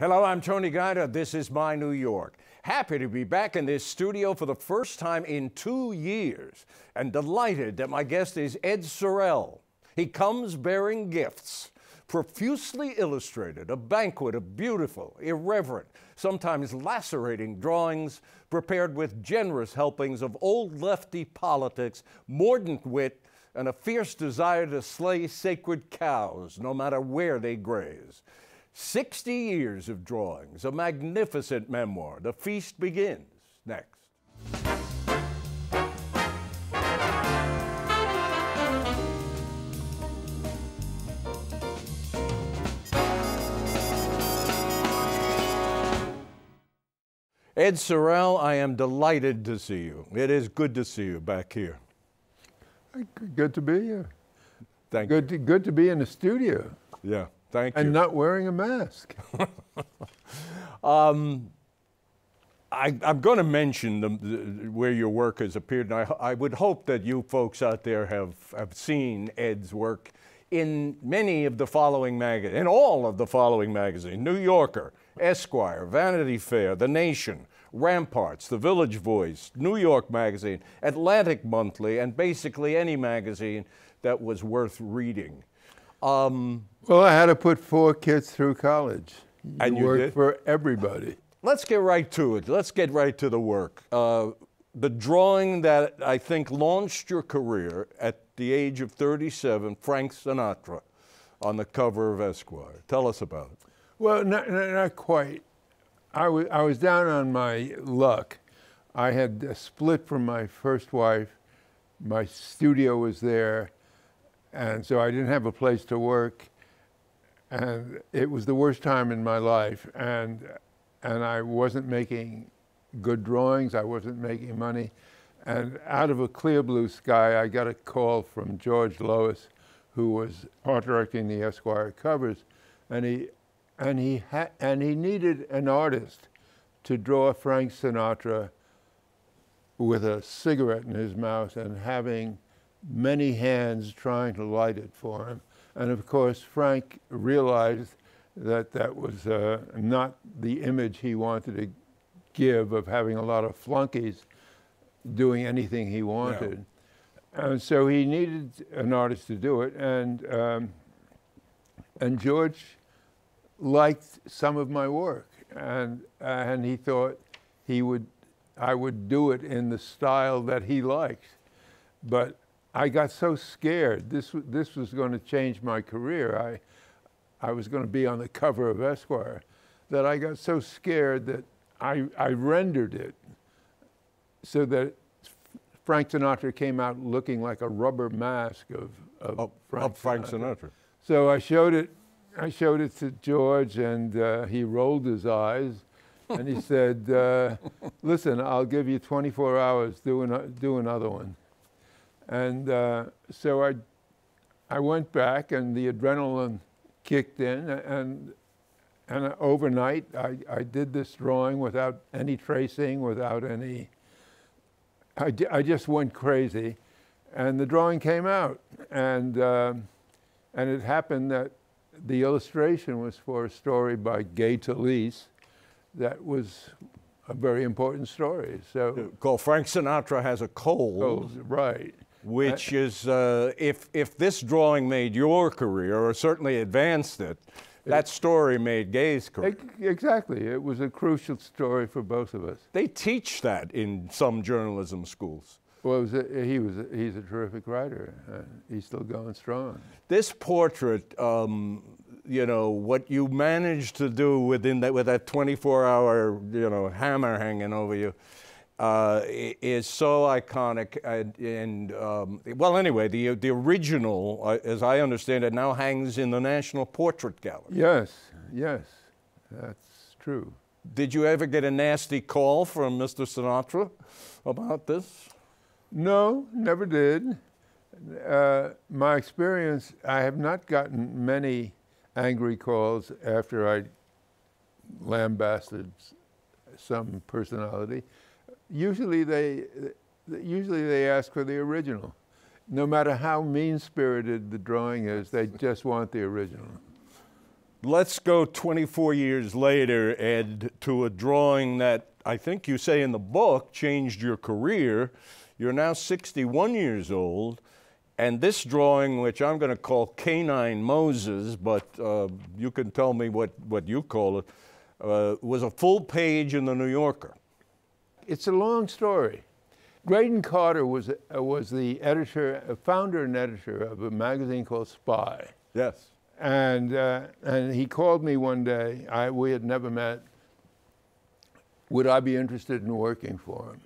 Hello, I'm Tony Guida. This is My New York. Happy to be back in this studio for the first time in 2 years, and delighted that my guest is Ed Sorel. He comes bearing gifts, profusely illustrated, a banquet of beautiful, irreverent, sometimes lacerating drawings prepared with generous helpings of old lefty politics, mordant wit, and a fierce desire to slay sacred cows, no matter where they graze. 60 years of drawings, a magnificent memoir. The feast begins next. Ed Sorel, I am delighted to see you. It is good to see you back here. Good to be here. Thank you. Good to be in the studio. Yeah, thank you. And not wearing a mask. I'm going to mention where your work has appeared, and I would hope that you folks out there have seen Ed's work in many of the following magazines, in all of the following magazines: New Yorker, Esquire, Vanity Fair, The Nation, Ramparts, The Village Voice, New York Magazine, Atlantic Monthly, and basically any magazine that was worth reading. Well, I had to put 4 kids through college. And you work did? For everybody. Let's get right to it. Let's get right to the work. The drawing that I think launched your career at the age of 37, Frank Sinatra, on the cover of Esquire. Tell us about it. Well, not quite. I was down on my luck. I had split from my first wife. My studio was there, and so I didn't have a place to work. And it was the worst time in my life, and I wasn't making good drawings. I wasn't making money. And out of a clear blue sky, I got a call from George Lois, who was art directing the Esquire covers, and he needed an artist to draw Frank Sinatra with a cigarette in his mouth and having many hands trying to light it for him. And of course, Frank realized that that was not the image he wanted to give, of having a lot of flunkies doing anything he wanted. Yeah. And so he needed an artist to do it. And George liked some of my work, and he thought I would do it in the style that he liked. But I got so scared. This was going to change my career. I was going to be on the cover of Esquire, that I got so scared that I rendered it so that Frank Sinatra came out looking like a rubber mask of Frank Sinatra. So I showed it to George, and he rolled his eyes, and he said, "Listen, I'll give you 24 hours. Do another one." And so I went back, and the adrenaline kicked in, and overnight I did this drawing without any tracing, without any. I just went crazy, and the drawing came out, and it happened that the illustration was for a story by Gay Talese that was a very important story. So called Frank Sinatra Has a Cold. Right. Which is, if this drawing made your career, or certainly advanced it, that story made Gay's career. Exactly. It was a crucial story for both of us. They teach that in some journalism schools. Well, he's a terrific writer. He's still going strong. This portrait, you know, what you managed to do with that 24-hour, hammer hanging over you, is so iconic. Well, anyway, the original, as I understand it, now hangs in the National Portrait Gallery. Yes, that's true. Did you ever get a nasty call from Mr. Sinatra about this? No, never did. My experience, I have not gotten many angry calls after I lambasted some personality. Usually they ask for the original. No matter how mean-spirited the drawing is, they just want the original. Let's go 24 years later, Ed, to a drawing that I think you say in the book changed your career. You're now 61 years old, and this drawing, which I'm going to call Canine Moses, but you can tell me what you call it, was a full page in the New Yorker. It's a long story. Graydon Carter was the editor, founder and editor of a magazine called Spy. Yes. And he called me one day. We had never met. Would I be interested in working for him?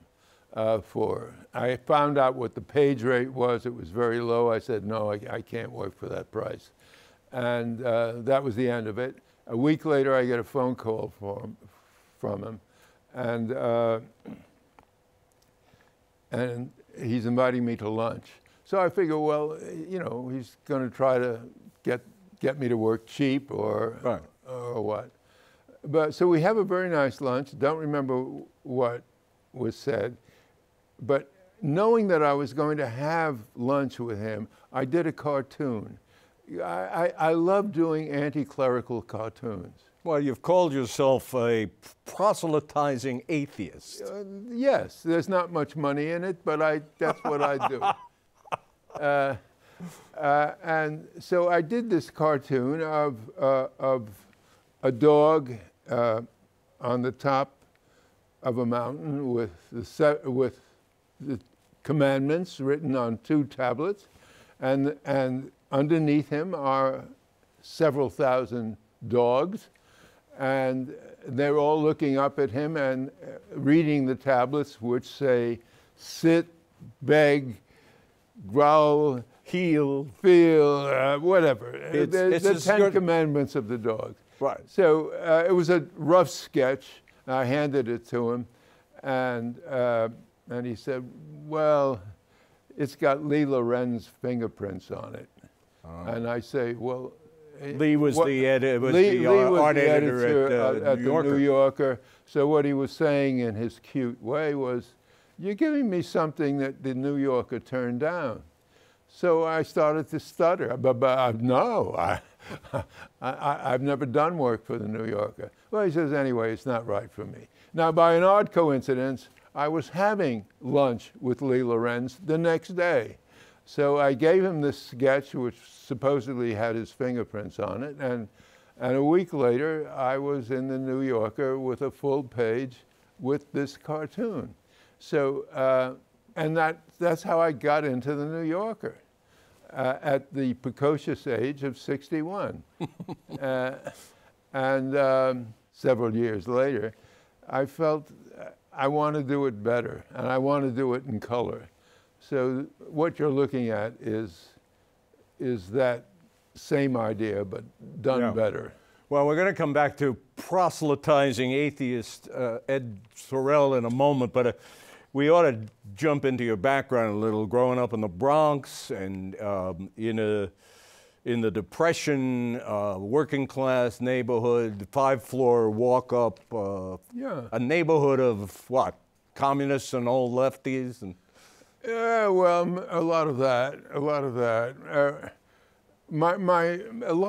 I found out what the page rate was. It was very low. I said, no, I can't work for that price. And that was the end of it. A week later, I get a phone call from him. And he's inviting me to lunch. So I figure, well, you know, he's going to try to get me to work cheap or what. But so we have a very nice lunch. Don't remember what was said. But knowing that I was going to have lunch with him, I did a cartoon. I love doing anti-clerical cartoons. Well, you've called yourself a proselytizing atheist. Yes, there's not much money in it, but that's what I do. And so I did this cartoon of a dog on the top of a mountain with the commandments written on 2 tablets, and underneath him are several thousand dogs, and they're all looking up at him and reading the tablets, which say, sit, beg, growl, heel, feel, whatever. It's the 10 commandments of the dog. Right. So it was a rough sketch. I handed it to him, and he said, well, it's got Lee Loren's fingerprints on it. And I say, well, Lee was the art editor at the New Yorker. So what he was saying in his cute way was, you're giving me something that the New Yorker turned down. So I started to stutter. But no, I've never done work for the New Yorker. Well, he says, anyway, it's not right for me. Now, by an odd coincidence, I was having lunch with Lee Lorenz the next day. So I gave him this sketch, which supposedly had his fingerprints on it, and a week later, I was in the New Yorker with a full page with this cartoon. So, and that's how I got into the New Yorker at the precocious age of 61. And several years later, I felt I want to do it better, and I want to do it in color. So what you're looking at is that same idea, but done better. Well, we're going to come back to proselytizing atheist Ed Sorel in a moment, but we ought to jump into your background a little. Growing up in the Bronx and in the Depression, working class neighborhood, 5-floor walk-up, a neighborhood of what? Communists and old lefties and. Yeah, well, a lot of that. A lot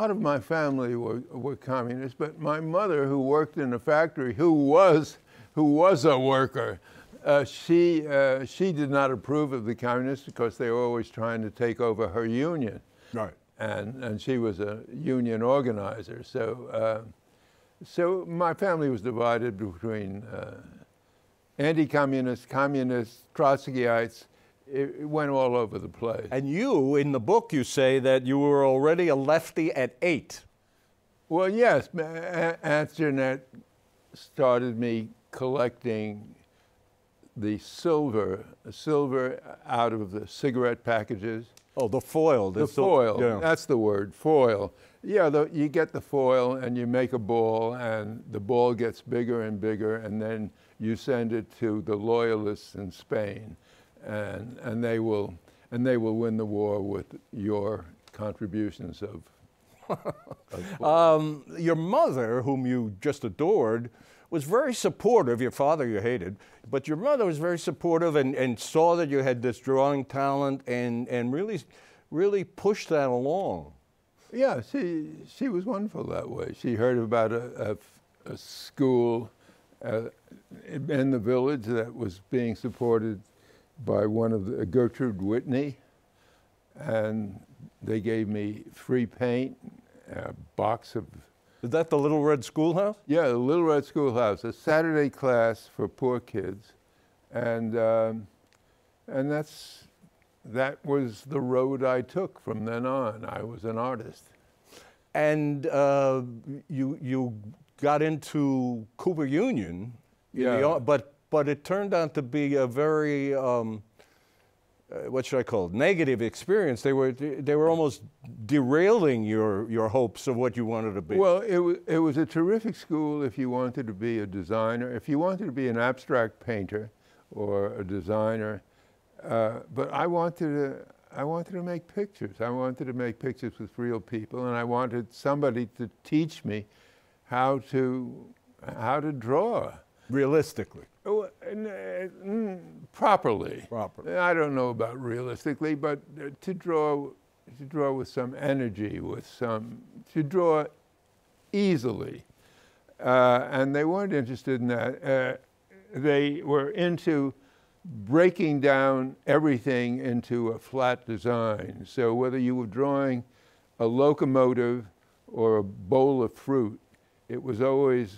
of my family were communists, but my mother, who worked in a factory, who was a worker, she did not approve of the communists because they were always trying to take over her union. Right. And she was a union organizer. So so my family was divided between anti-communists, communists, Trotskyites. It went all over the place. And you, in the book, you say that you were already a lefty at 8. Well, yes. Aunt Jeanette started me collecting the silver out of the cigarette packages. Oh, the foil. The foil. Yeah. That's the word, foil. Yeah, you get the foil and you make a ball, and the ball gets bigger and bigger, and then you send it to the loyalists in Spain. And they will win the war with your contributions of your mother, whom you just adored, was very supportive. Your father you hated, but your mother was very supportive and saw that you had this drawing talent and really pushed that along. Yeah, she was wonderful that way. She heard about a school in the village that was being supported by one of the Gertrude Whitney, and they gave me free paint, a box of. Is that the Little Red Schoolhouse? Yeah, the Little Red Schoolhouse, a Saturday class for poor kids, and that was the road I took from then on. I was an artist. And you got into Cooper Union, Yeah. but it turned out to be a very what should I call it? Negative experience. They were almost derailing your hopes of what you wanted to be. Well, it was a terrific school if you wanted to be a designer, if you wanted to be an abstract painter or a designer. But I wanted to make pictures. I wanted to make pictures with real people, and I wanted somebody to teach me how to draw. Realistically. Properly. Properly. I don't know about realistically, but to draw with some energy, to draw easily. And they weren't interested in that. They were into breaking down everything into a flat design. So whether you were drawing a locomotive or a bowl of fruit, it was always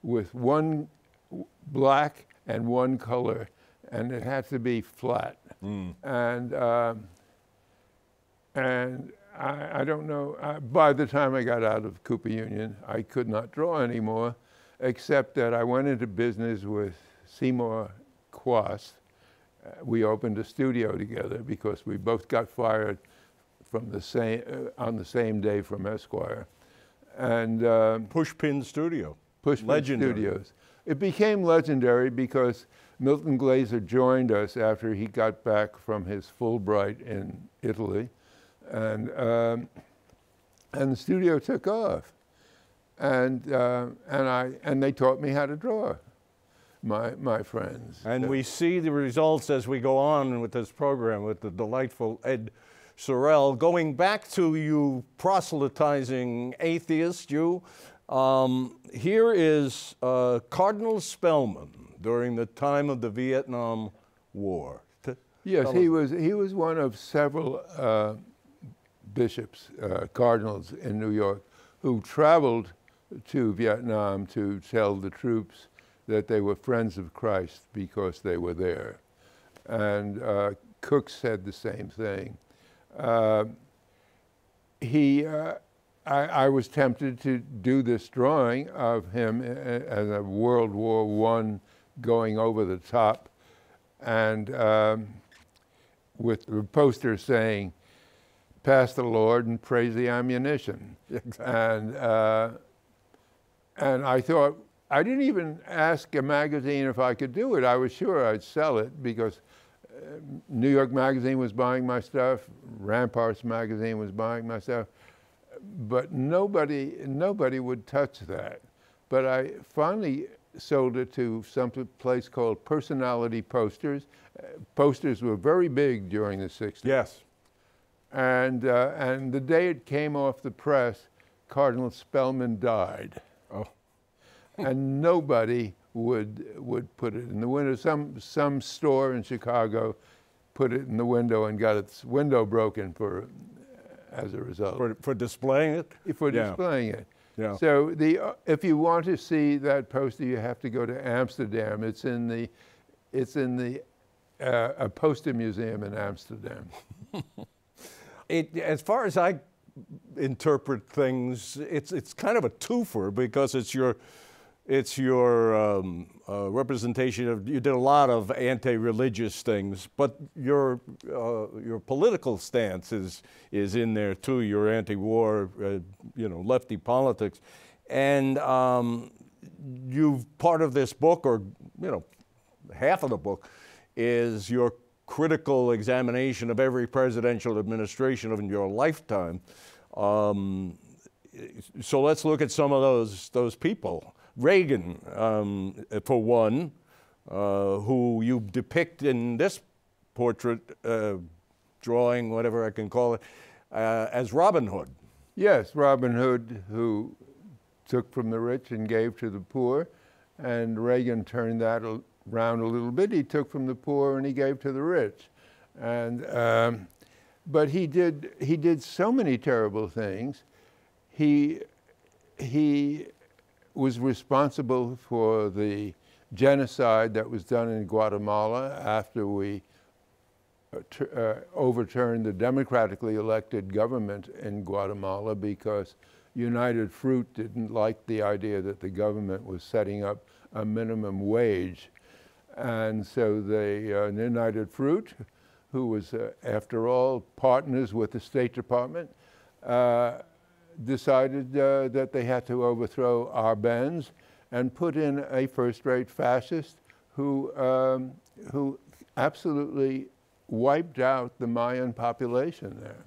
with one black and one color, and it had to be flat. And I don't know, by the time I got out of Cooper Union, I could not draw anymore, except that I went into business with Seymour Quast. We opened a studio together because we both got fired from on the same day from Esquire. And Pushpin Studio. Pushpin Studios. It became legendary because Milton Glaser joined us after he got back from his Fulbright in Italy, and the studio took off, and they taught me how to draw. My friends. And we see the results as we go on with this program with the delightful Ed Sorel. Going back to you proselytizing atheist, here is Cardinal Spellman during the time of the Vietnam War. Yes, he was one of several bishops, cardinals in New York, who traveled to Vietnam to tell the troops that they were friends of Christ because they were there. And Cook said the same thing. I was tempted to do this drawing of him as a World War I going over the top, and with the poster saying, "Pass the Lord and praise the ammunition." Exactly. And I thought, I didn't even ask a magazine if I could do it. I was sure I'd sell it because New York Magazine was buying my stuff, Ramparts Magazine was buying my stuff, but nobody would touch that. But I finally sold it to some place called Personality Posters. Posters were very big during the 60s. Yes. And the day it came off the press, Cardinal Spellman died. Oh. And nobody would put it in the window. Some store in Chicago put it in the window and got its window broken as a result. For displaying it? For displaying it. Yeah. So if you want to see that poster, you have to go to Amsterdam. It's in the a poster museum in Amsterdam. As far as I interpret things, it's kind of a twofer because it's your representation of, you did a lot of anti-religious things, but your political stance is in there too. Your anti-war, lefty politics, and part of this book, or half of the book, is your critical examination of every presidential administration of your lifetime. So let's look at some of those people. Reagan, for one, who you depict in this portrait, drawing, whatever I can call it, as Robin Hood. Yes, Robin Hood, who took from the rich and gave to the poor, and Reagan turned that around a little bit. He took from the poor and he gave to the rich, and but he did so many terrible things. He was responsible for the genocide that was done in Guatemala after we overturned the democratically elected government in Guatemala, because United Fruit didn't like the idea that the government was setting up a minimum wage. And so they, United Fruit, who was, after all, partners with the State Department, decided that they had to overthrow Arbenz and put in a first-rate fascist who absolutely wiped out the Mayan population there.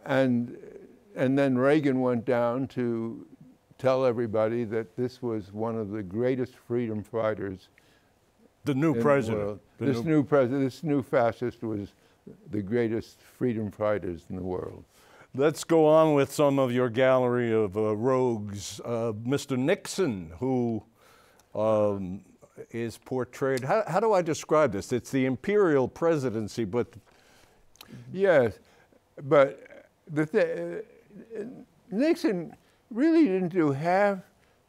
And then Reagan went down to tell everybody that this was one of the greatest freedom fighters. The new president. This new fascist was the greatest freedom fighters in the world. Let's go on with some of your gallery of rogues. Mr. Nixon, who is portrayed, how do I describe this? It's the imperial presidency, but... Yes, but Nixon really didn't do half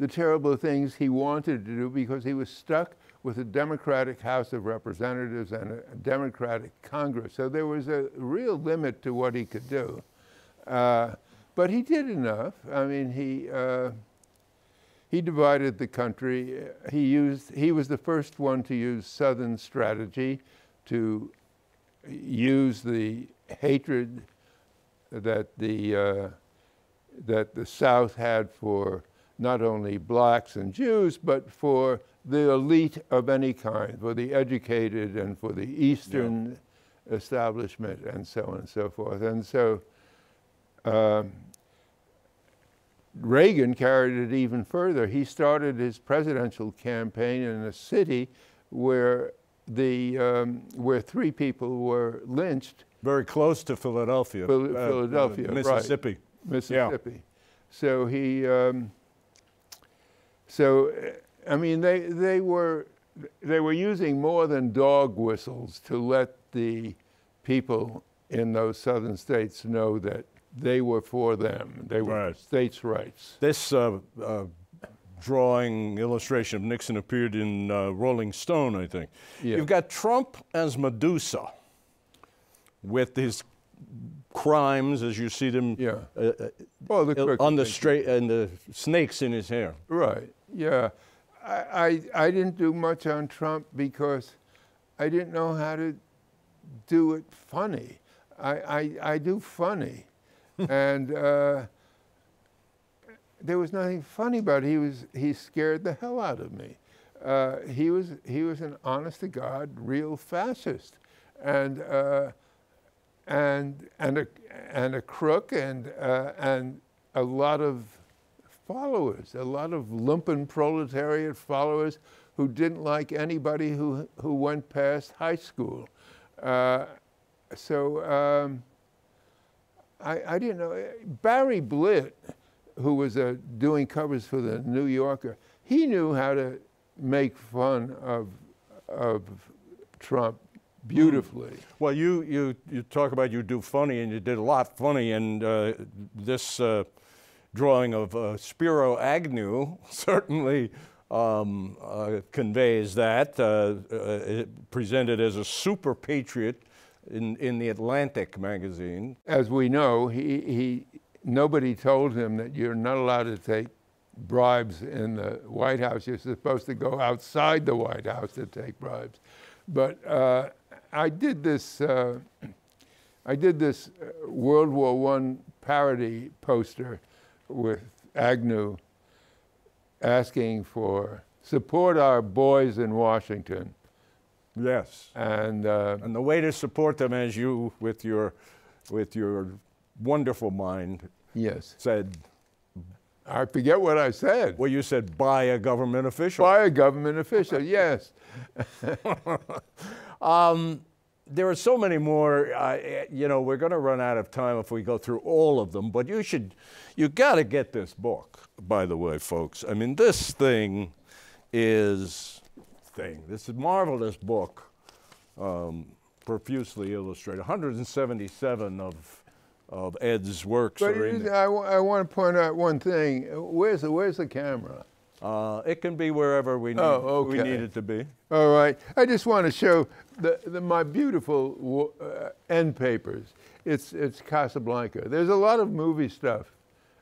the terrible things he wanted to do, because he was stuck with a Democratic House of Representatives and a Democratic Congress. So there was a real limit to what he could do. But he did enough. I mean, he divided the country. He was the first one to use Southern strategy, to use the hatred that the South had for not only blacks and Jews, but for the elite of any kind, for the educated and for the Eastern establishment and so on and so forth. And so Reagan carried it even further. He started his presidential campaign in a city where where 3 people were lynched. Very close to Philadelphia. Philadelphia, Mississippi. Right. Mississippi. Yeah. So he, I mean, they were using more than dog whistles to let the people in those southern states know that they were for them. They were for states' rights. This drawing illustration of Nixon appeared in Rolling Stone, I think. Yeah. You've got Trump as Medusa with his crimes as you see them on the straight and the snakes in his hair. Right, yeah. I didn't do much on Trump because I didn't know how to do it funny. I do funny. And there was nothing funny about it. He scared the hell out of me. He was an honest to God real fascist, and a crook, and a lot of followers, a lot of lumpen proletariat followers who didn't like anybody who went past high school. I didn't know. Barry Blitt, who was doing covers for the New Yorker, he knew how to make fun of Trump beautifully. Well, you talk about you do funny, and you did a lot funny, and this drawing of Spiro Agnew certainly conveys that, presented as a super patriot in the Atlantic magazine. As we know, nobody told him that you're not allowed to take bribes in the White House. You're supposed to go outside the White House to take bribes. But I did this World War I parody poster with Agnew asking for support our boys in Washington. Yes, and the way to support them, as you with your wonderful mind, said. I forget what I said. Well, you said by a government official. By a government official, yes. there are so many more. You know, we're going to run out of time if we go through all of them. But you got to get this book. By the way, folks, I mean this thing is This is a marvelous book, profusely illustrated. 177 of Ed's works But are in there. I want to point out one thing. Where's the camera? It can be wherever we need, we need it to be. All right. I just want to show my beautiful end papers. It's Casablanca. There's a lot of movie stuff.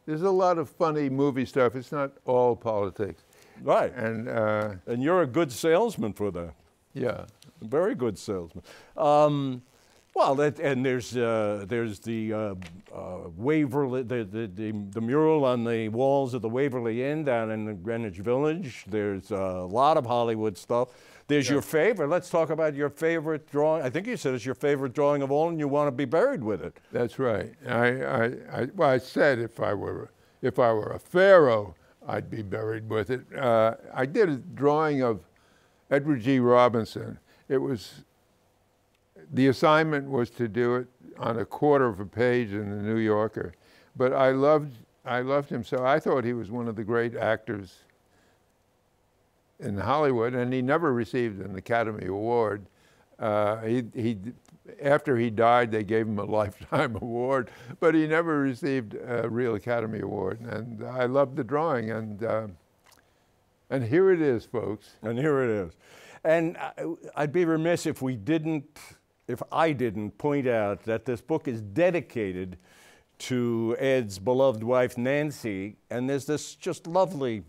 There's a lot of funny movie stuff. It's not all politics. Right. And you're a good salesman for that. yeah. Very good salesman. Well, and there's the Waverly, the mural on the walls of the Waverly Inn down in the Greenwich Village. There's a lot of Hollywood stuff. There's your favorite. Let's talk about your favorite drawing. I think you said it's your favorite drawing of all, and you want to be buried with it. That's right. I said if I were a pharaoh, I'd be buried with it. I did a drawing of Edward G. Robinson. The assignment was to do it on a quarter of a page in the New Yorker, but I loved him so. I thought he was one of the great actors in Hollywood, and he never received an Academy Award. After he died, they gave him a Lifetime Award, but he never received a real Academy Award. And I loved the drawing, and here it is, folks. And here it is. And I'd be remiss if I didn't point out that this book is dedicated to Ed's beloved wife, Nancy, and there's this just lovely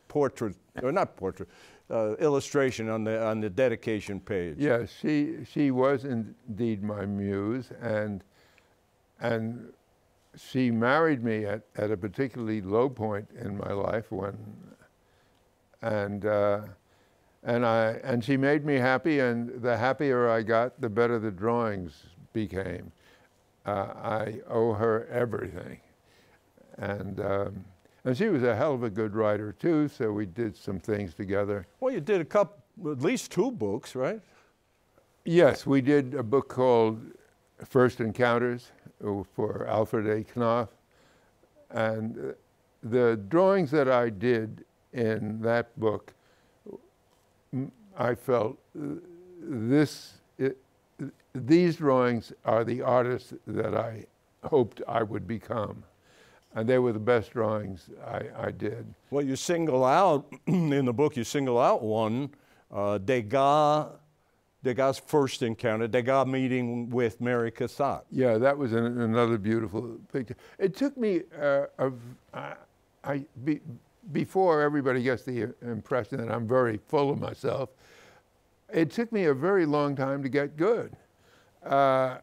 portrait, or not portrait, illustration on the dedication page. Yes, she was indeed my muse, and she married me at a particularly low point in my life and she made me happy, and the happier I got, the better the drawings became. I owe her everything, and she was a hell of a good writer too. So we did some things together. Well, you did at least 2 books, right? Yes, we did a book called First Encounters for Alfred A. Knopf, and the drawings that I did in that book, I felt these drawings are the artists that I hoped I would become. And they were the best drawings I did. Well, you single out, in the book, you single out one, Degas' first encounter, Degas meeting with Mary Cassatt. Yeah, that was another beautiful picture. It took me, before everybody gets the impression that I'm very full of myself, it took me a very long time to get good. I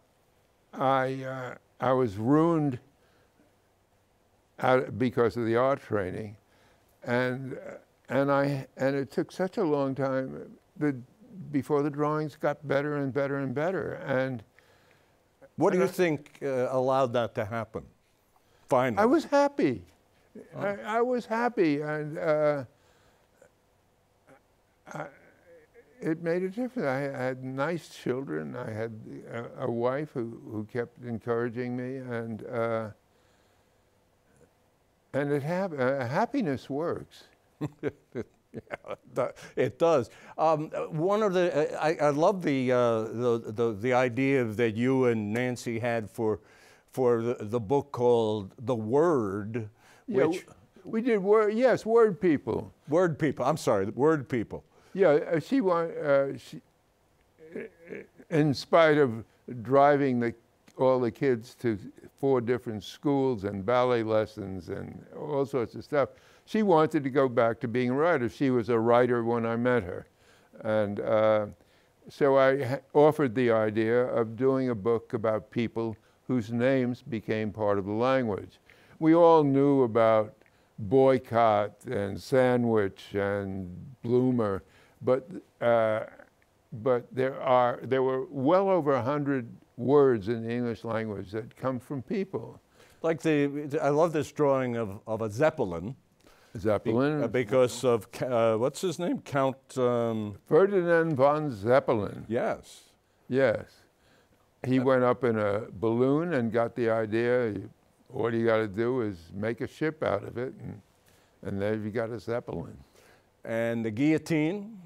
was ruined because of the art training, and it took such a long time before the drawings got better and better and better. And what do you think allowed that to happen? Finally, I was happy. I was happy, and it made a difference. I had nice children. I had a wife who kept encouraging me, and happiness works. Yeah, it does. One of I love the idea that you and Nancy had for the book called The Word. Yeah, we did Word. Yes, Word People. Word People. I'm sorry, Word People. Yeah, she in spite of driving all the kids to 4 different schools and ballet lessons and all sorts of stuff, she wanted to go back to being a writer. She was a writer when I met her. And so I offered the idea of doing a book about people whose names became part of the language. We all knew about Boycott and Sandwich and Bloomer, but there were well over 100 words in the English language that come from people. Like I love this drawing of a Zeppelin. Zeppelin. Because of, what's his name? Count... Ferdinand von Zeppelin. Yes. Yes. He went up in a balloon and got the idea, all you got to do is make a ship out of it, and there you got a Zeppelin. And the guillotine?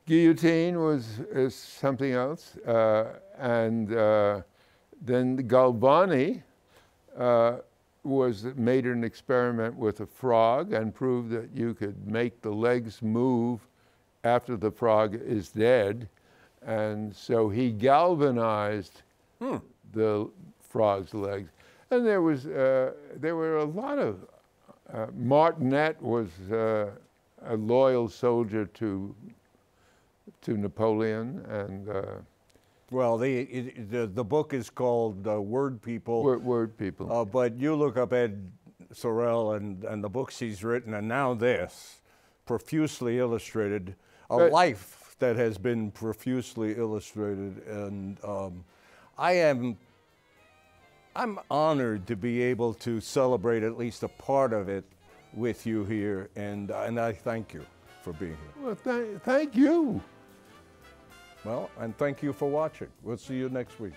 Guillotine is something else. Then Galvani made an experiment with a frog and proved that you could make the legs move after the frog is dead. And so he galvanized the frog's legs. And there were a lot of, Martinet was a loyal soldier to Napoleon, and well, the book is called Word People. Word People. But you look up Ed Sorel and the books he's written, and now this, profusely illustrated, a life that has been profusely illustrated, and I'm honored to be able to celebrate at least a part of it with you here, and I thank you for being here. Well, thank you. Well, and thank you for watching. We'll see you next week.